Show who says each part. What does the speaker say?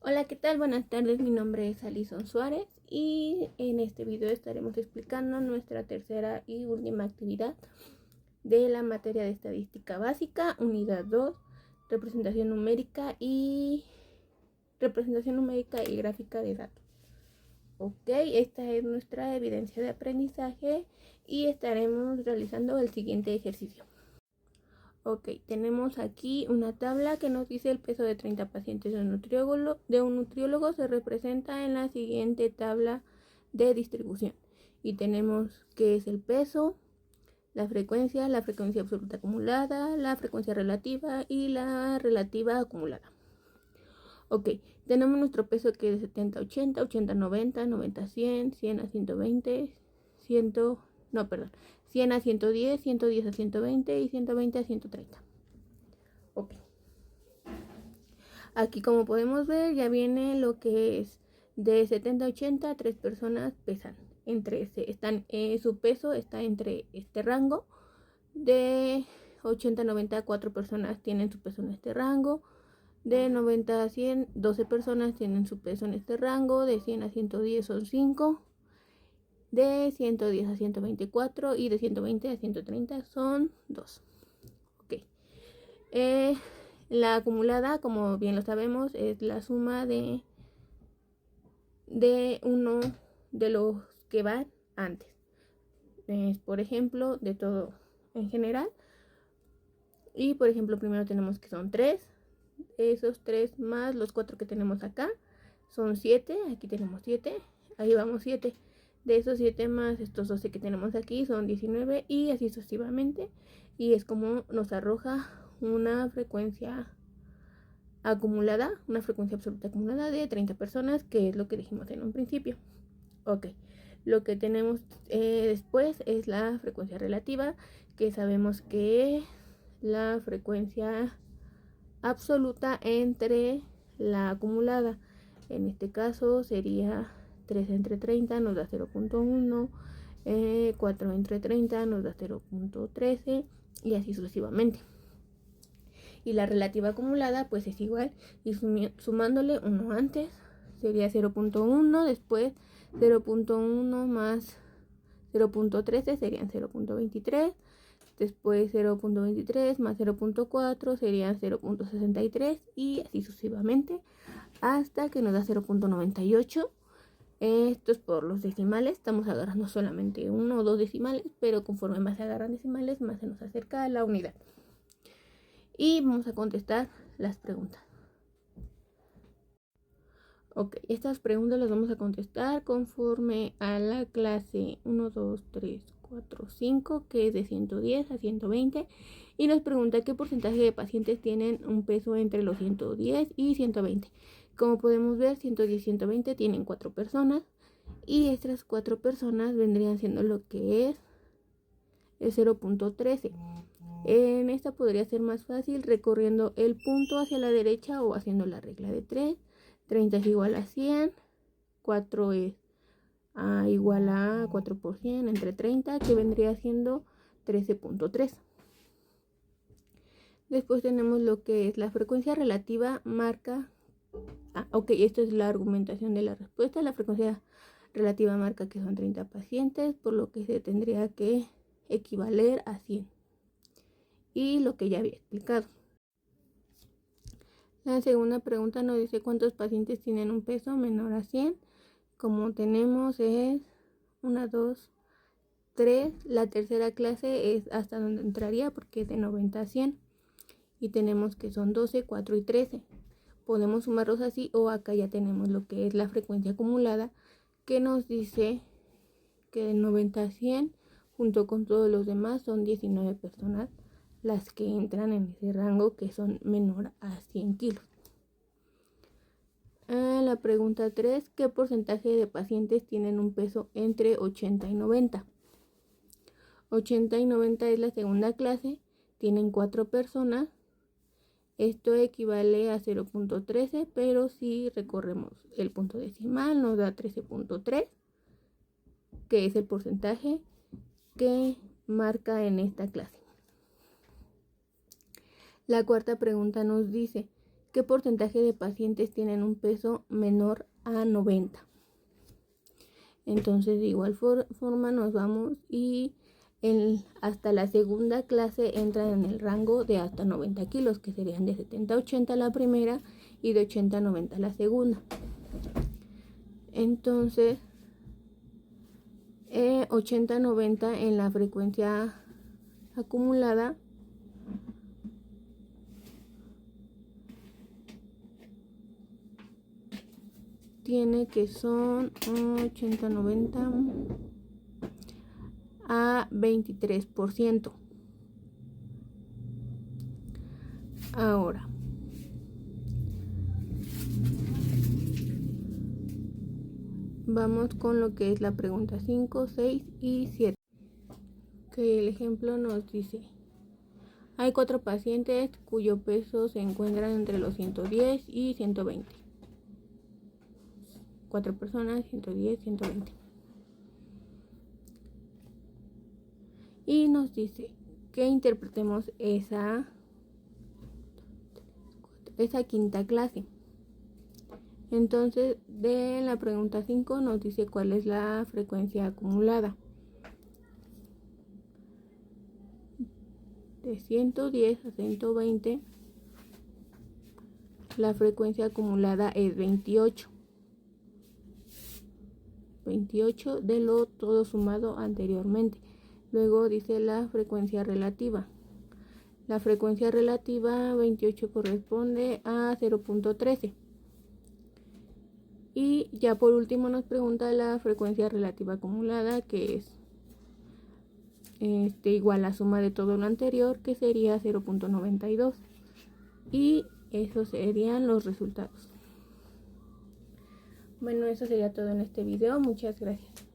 Speaker 1: Hola, ¿qué tal? Buenas tardes, mi nombre es Alison Suárez y en este video estaremos explicando nuestra tercera y última actividad de la materia de estadística básica, unidad 2, representación numérica y gráfica de datos. Ok, esta es nuestra evidencia de aprendizaje y estaremos realizando el siguiente ejercicio. Ok, tenemos aquí una tabla que nos dice el peso de 30 pacientes de un nutriólogo se representa en la siguiente tabla de distribución. Y tenemos qué es el peso, la frecuencia absoluta acumulada, la frecuencia relativa y la relativa acumulada. Ok, tenemos nuestro peso que es 70 80, 80 90, 90 a 100, 100 a 120, 100 a 110, 110 a 120 y 120 a 130. Ok. Aquí como podemos ver ya viene lo que es de 70 a 80, 3 personas pesan su peso está entre este rango. De 80 a 90, 4 personas tienen su peso en este rango. De 90 a 100, 12 personas tienen su peso en este rango. De 100 a 110 son 5. De 110 a 124 y de 120 a 130 son 2. Ok. La acumulada, como bien lo sabemos, es la suma de uno de los que van antes. Por ejemplo, de todo en general. Y por ejemplo, primero tenemos que son 3. Esos 3 más los 4 que tenemos acá son 7. Aquí tenemos 7. Ahí vamos 7. De esos 7 más estos 12 que tenemos aquí son 19 y así sucesivamente. Y es como nos arroja una frecuencia acumulada, una frecuencia absoluta acumulada de 30 personas, que es lo que dijimos en un principio. Ok, lo que tenemos después es la frecuencia relativa, que sabemos que la frecuencia absoluta entre la acumulada. En este caso sería 3 entre 30 nos da 0.1, 4 entre 30 nos da 0.13 y así sucesivamente. Y la relativa acumulada pues es igual, y sumándole uno antes sería 0.1, después 0.1 más 0.13 serían 0.23, después 0.23 más 0.4 serían 0.63 y así sucesivamente hasta que nos da 0.98. Esto es por los decimales, estamos agarrando solamente uno o dos decimales, pero conforme más se agarran decimales más se nos acerca a la unidad. Y vamos a contestar las preguntas. Ok, estas preguntas las vamos a contestar conforme a la clase 1, 2, 3, 4, 5, que es de 110 a 120. Y nos pregunta qué porcentaje de pacientes tienen un peso entre los 110 y 120. Como podemos ver, 110 y 120 tienen 4 personas. Y estas 4 personas vendrían siendo lo que es el 0.13. En esta podría ser más fácil recorriendo el punto hacia la derecha o haciendo la regla de 3. 30 es igual a 100, 4 es igual a 4 por 100 entre 30, que vendría siendo 13.3. Después tenemos lo que es la frecuencia relativa marca. Ok, esto es la argumentación de la respuesta. La frecuencia relativa marca que son 30 pacientes, por lo que se tendría que equivaler a 100. Y lo que ya había explicado. La segunda pregunta nos dice cuántos pacientes tienen un peso menor a 100. Como tenemos es 1, 2, 3. La tercera clase es hasta donde entraría porque es de 90 a 100. Y tenemos que son 12, 4 y 13. Podemos sumarlos así o acá ya tenemos lo que es la frecuencia acumulada que nos dice que de 90 a 100 junto con todos los demás son 19 personas las que entran en ese rango que son menor a 100 kilos. La pregunta 3, ¿qué porcentaje de pacientes tienen un peso entre 80 y 90? 80 y 90 es la segunda clase, tienen 4 personas. Esto equivale a 0.13, pero si recorremos el punto decimal nos da 13.3, que es el porcentaje que marca en esta clase. La cuarta pregunta nos dice ¿qué porcentaje de pacientes tienen un peso menor a 90? Entonces de igual forma nos vamos y hasta la segunda clase entran en el rango de hasta 90 kilos, que serían de 70 a 80 la primera y de 80 a 90 la segunda. Entonces 80 a 90 en la frecuencia acumulada tiene que son 80 a 90 a 23%. Ahora, vamos con lo que es la pregunta 5, 6 y 7. Que el ejemplo nos dice: hay 4 pacientes cuyo peso se encuentra entre los 110 y 120. 4 personas, 110, 120. Y nos dice que interpretemos esa quinta clase. Entonces, de la pregunta 5 nos dice cuál es la frecuencia acumulada. De 110 a 120, la frecuencia acumulada es 28. 28 de lo todo sumado anteriormente. Luego dice la frecuencia relativa. La frecuencia relativa 28 corresponde a 0.13. Y ya por último nos pregunta la frecuencia relativa acumulada, que es igual a la suma de todo lo anterior, que sería 0.92. Y esos serían los resultados. Bueno, eso sería todo en este video. Muchas gracias.